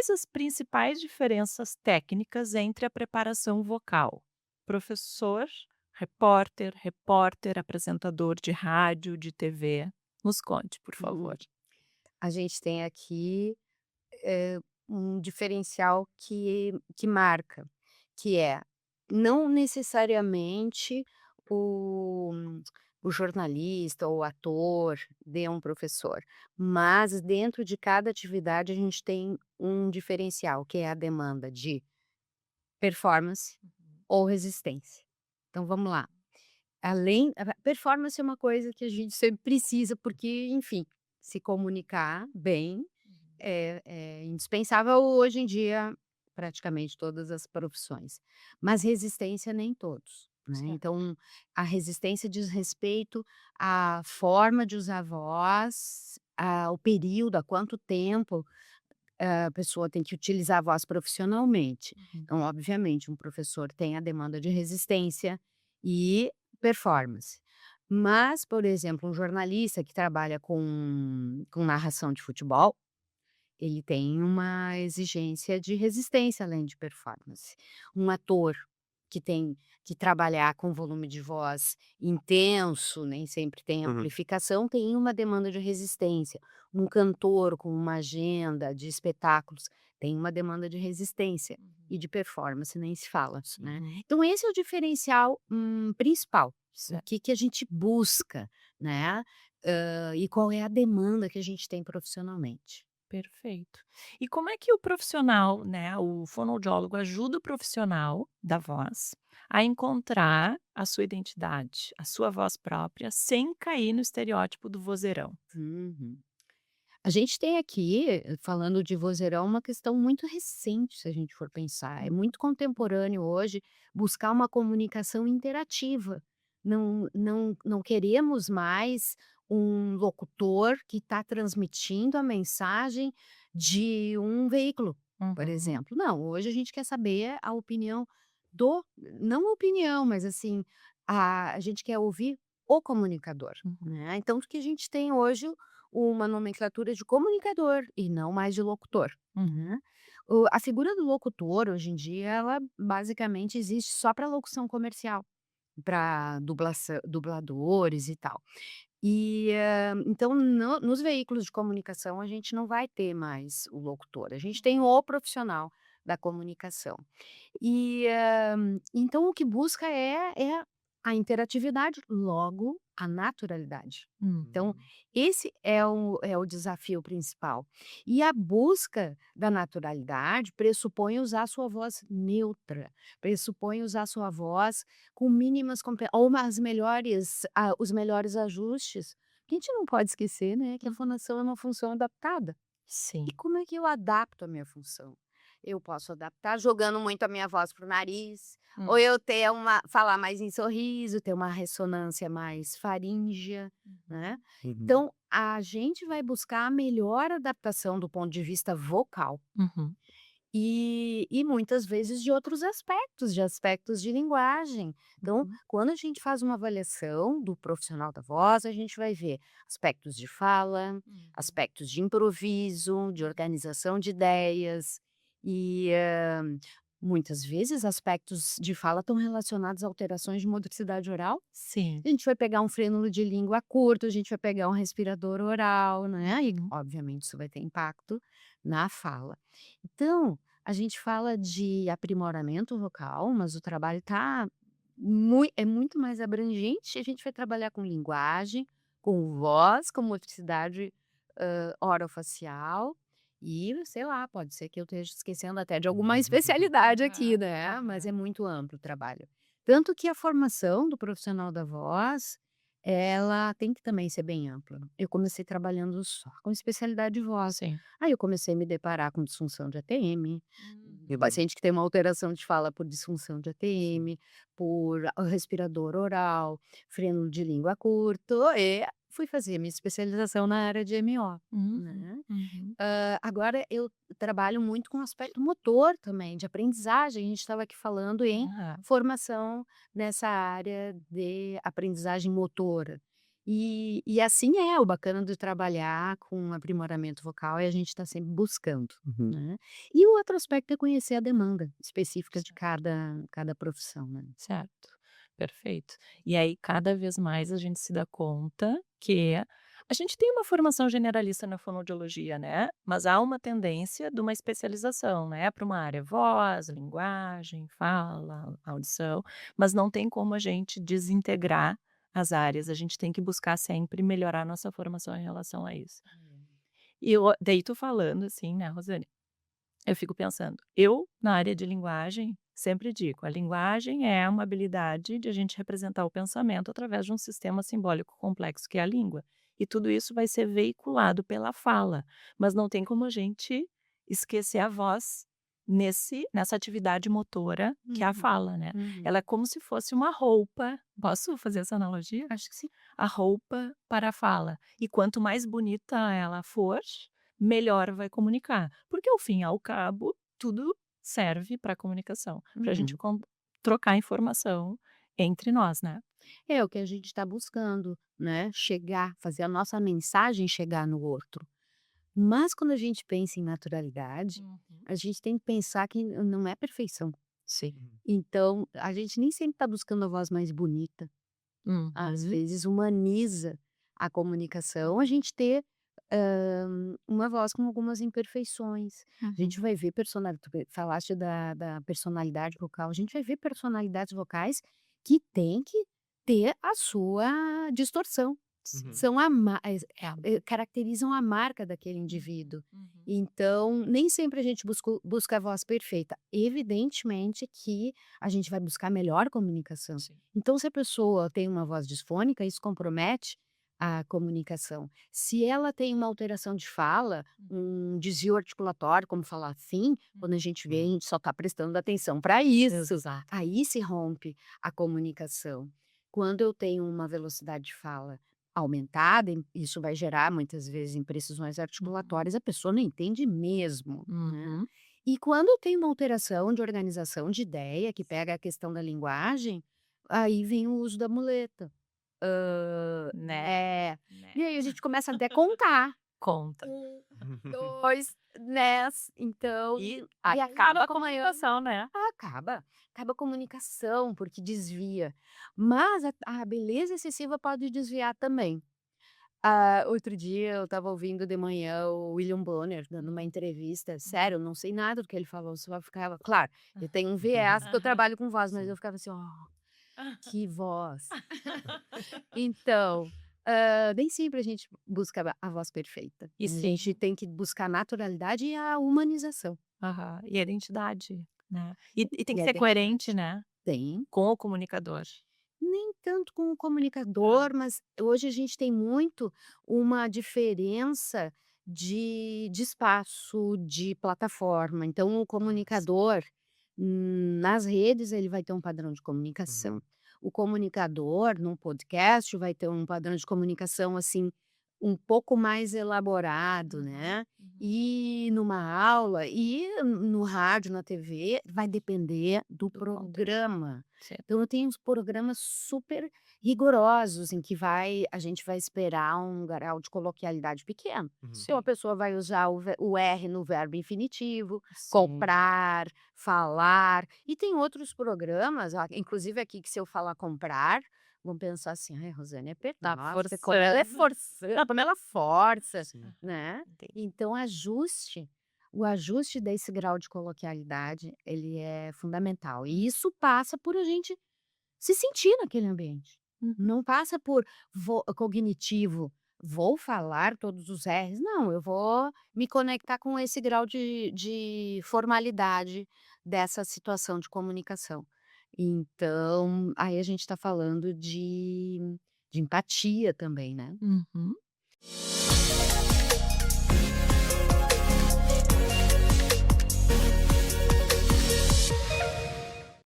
Quais as principais diferenças técnicas entre a preparação vocal? Professor, repórter, apresentador de rádio, de TV. Nos conte, por favor. Uhum. A gente tem aqui, um diferencial que marca, que é não necessariamente o o jornalista ou o ator de um professor, mas dentro de cada atividade a gente tem um diferencial, que é a demanda de performance Uhum. ou resistência. Então vamos lá, a performance é uma coisa que a gente sempre precisa, porque, enfim, se comunicar bem Uhum. é indispensável hoje em dia, praticamente todas as profissões, mas resistência nem todos, né. Certo. Então, a resistência diz respeito à forma de usar a voz, o período, há quanto tempo, a pessoa tem que utilizar a voz profissionalmente. Uhum. Então, obviamente, um professor tem a demanda de resistência e performance. Mas, por exemplo, um jornalista que trabalha com narração de futebol, ele tem uma exigência de resistência além de performance. Um ator que tem que trabalhar com volume de voz intenso, nem sempre tem Uhum. amplificação, tem uma demanda de resistência. Um cantor com uma agenda de espetáculos tem uma demanda de resistência Uhum. e de performance nem se fala, né. Uhum. Então esse é o diferencial, principal. O Certo. que a gente busca, né, e qual é a demanda que a gente tem profissionalmente. Perfeito. E como é que o profissional, né, o fonoaudiólogo ajuda o profissional da voz a encontrar a sua identidade, a sua voz própria, sem cair no estereótipo do vozeirão? Uhum. A gente tem aqui, falando de vozeirão, uma questão muito recente, se a gente for pensar. É Hum. muito contemporâneo hoje buscar uma comunicação interativa. Não queremos mais um locutor que está transmitindo a mensagem de um veículo, por Uhum, exemplo. Não, hoje a gente quer saber a opinião do, não a opinião, mas assim, a gente quer ouvir o comunicador, uhum. né? Então, o que a gente tem hoje uma nomenclatura de comunicador e não mais de locutor, Uhum. né. A figura do locutor hoje em dia ela basicamente existe só para locução comercial, para dubladores e tal. E, então nos veículos de comunicação a gente não vai ter mais o locutor, a gente tem o profissional da comunicação. E, então o que busca é a interatividade, logo a naturalidade. Então, Hum. esse é o desafio principal. E a busca da naturalidade pressupõe usar a sua voz neutra, pressupõe usar a sua voz com mínimas ou os melhores ajustes. A gente não pode esquecer, né, que a Uhum. fonação é uma função adaptada. E Sim. como é que eu adapto a minha função? Eu posso adaptar jogando muito a minha voz para o nariz, ou Hum. eu ter falar mais em sorriso, ter uma ressonância mais faríngea, né. Uhum. Uhum. Então, a gente vai buscar a melhor adaptação do ponto de vista vocal. Uhum. E muitas vezes de aspectos de linguagem. Então, Uhum. quando a gente faz uma avaliação do profissional da voz, a gente vai ver aspectos de fala, Uhum. aspectos de improviso, de Uhum. organização de ideias e, muitas vezes aspectos de fala estão relacionados a alterações de motricidade oral. Sim. A gente vai pegar um frênulo de língua curto, a gente vai pegar um respirador oral, né, e Uhum. obviamente isso vai ter impacto na fala. Então, a gente fala de aprimoramento vocal, mas o trabalho é muito mais abrangente, a gente vai trabalhar com linguagem, com voz, com motricidade, orofacial e, sei lá, pode ser que eu esteja esquecendo até de alguma especialidade aqui, Aham, né, mas é aham. muito amplo o trabalho. Tanto que a formação do profissional da voz, ela tem que também ser bem ampla. Eu comecei trabalhando só com especialidade de voz. Sim. Aí eu comecei a me deparar com disfunção de ATM, tem Uhum. paciente que tem uma alteração de fala por disfunção de Sim. ATM, por respirador oral, freno de língua curto, e fui fazer minha especialização na área de MO, Uhum. né. Uhum. Agora eu trabalho muito com o aspecto motor também, de aprendizagem, a gente estava aqui falando em Aham. formação nessa área de aprendizagem motora. E assim é, o bacana de trabalhar com aprimoramento vocal é a gente tá sempre buscando, Uhum. né. E o outro aspecto é conhecer a demanda específica de Certo. cada profissão, né. Certo, perfeito. E aí cada vez mais a gente se dá conta que a gente tem uma formação generalista na fonoaudiologia, né, mas há uma tendência de uma especialização, né, para uma área voz, linguagem, fala, audição, mas não tem como a gente desintegrar as áreas, a gente tem que buscar sempre melhorar nossa formação em relação a isso. E eu daí tu falando assim, né, Rosane, eu fico pensando, eu, na área de linguagem, sempre digo, a linguagem é uma habilidade de a gente representar o pensamento através de um sistema simbólico complexo que é a língua. E tudo isso vai ser veiculado pela fala, mas não tem como a gente esquecer a voz nessa atividade motora que é a Uhum, fala, né? uhum. Ela é como se fosse uma roupa. Posso fazer essa analogia? Acho que sim. A roupa para a fala. E quanto mais bonita ela for, melhor vai comunicar. Porque, ao fim e ao cabo, tudo serve para comunicação, para a gente Uhum. trocar informação entre nós, né. É o que a gente está buscando, né, chegar, fazer a nossa mensagem chegar no outro. Mas quando a gente pensa em naturalidade, Uhum. a gente tem que pensar que não é perfeição. Sim. Uhum. Então, a gente nem sempre está buscando a voz mais bonita. Às Uhum. vezes humaniza a comunicação, a Uhum. gente ter, uma voz com algumas imperfeições. A gente Uhum. vai ver falaste da personalidade vocal, a gente vai ver personalidades vocais que têm que ter a sua distorção. Uhum. São a ma É. caracterizam a marca daquele Uhum. indivíduo. Uhum. Então, nem sempre a gente busca a voz perfeita. Evidentemente que a gente vai buscar melhor comunicação. Sim. Então, se a pessoa tem uma voz disfônica, isso compromete a comunicação. Se ela tem uma alteração de fala, Hum. um desvio articulatório, como falar assim, quando a Uhum. gente vê, a Uhum. gente só está prestando atenção para isso. Exato. Aí se rompe a comunicação. Quando eu tenho uma velocidade de fala aumentada, isso vai gerar muitas vezes imprecisões Uhum. articulatórias, a pessoa não entende mesmo, né? Uhum. E quando eu tenho uma alteração de organização de ideia, que pega a questão da linguagem, aí vem o uso da muleta. Né, É. né. E aí a gente começa até a contar. Conta. 2, né, então, E e aí vai acaba a acompanhando. comunicação, né. Acaba a comunicação, porque desvia. Mas a beleza excessiva pode desviar também. Outro dia eu estava ouvindo de manhã o William Bonner dando uma Uhum. entrevista, Uhum. sério, eu não sei nada do que ele falou, só ficava claro, eu tenho um viés, porque eu Aham. trabalho com voz, mas eu Sim. ficava assim: "Ó, que voz". Então, nem sempre a gente busca a voz perfeita, E a gente sim. tem que buscar a naturalidade e a humanização. Aham. E a identidade, né. E tem E que a ser coerente, identidade. né, Tem. com o comunicador. Nem tanto com o Hã. comunicador, mas hoje a gente tem muito uma diferença de espaço, de plataforma. Então o Ah, sim. comunicador, nas redes ele vai ter um padrão de Uhum. comunicação. O comunicador num podcast vai ter um padrão de comunicação, assim, um pouco mais elaborado, Uhum, né. uhum. E numa aula e no rádio, na TV, vai depender do Do conteúdo. programa. Certo. Então tem uns programas super rigorosos em que a gente vai esperar um grau de coloquialidade pequeno. Uhum. Se uma Sim. pessoa vai usar o R no verbo infinitivo, Sim. comprar, falar, e tem outros programas, inclusive aqui que se eu falar comprar, vão pensar assim: "Ai, Rosane é Tá nossa, como ela é forçando. forçando, como ela força", Sim. né. Entendi. Então o ajuste desse grau de coloquialidade, ele é fundamental. E isso passa por a gente se sentir naquele ambiente. Uhum. Não passa por cognitivo, vou falar todos os R's, não, eu vou me conectar com esse grau de formalidade dessa situação de comunicação. Então, aí a gente está falando de empatia também, né. Uhum.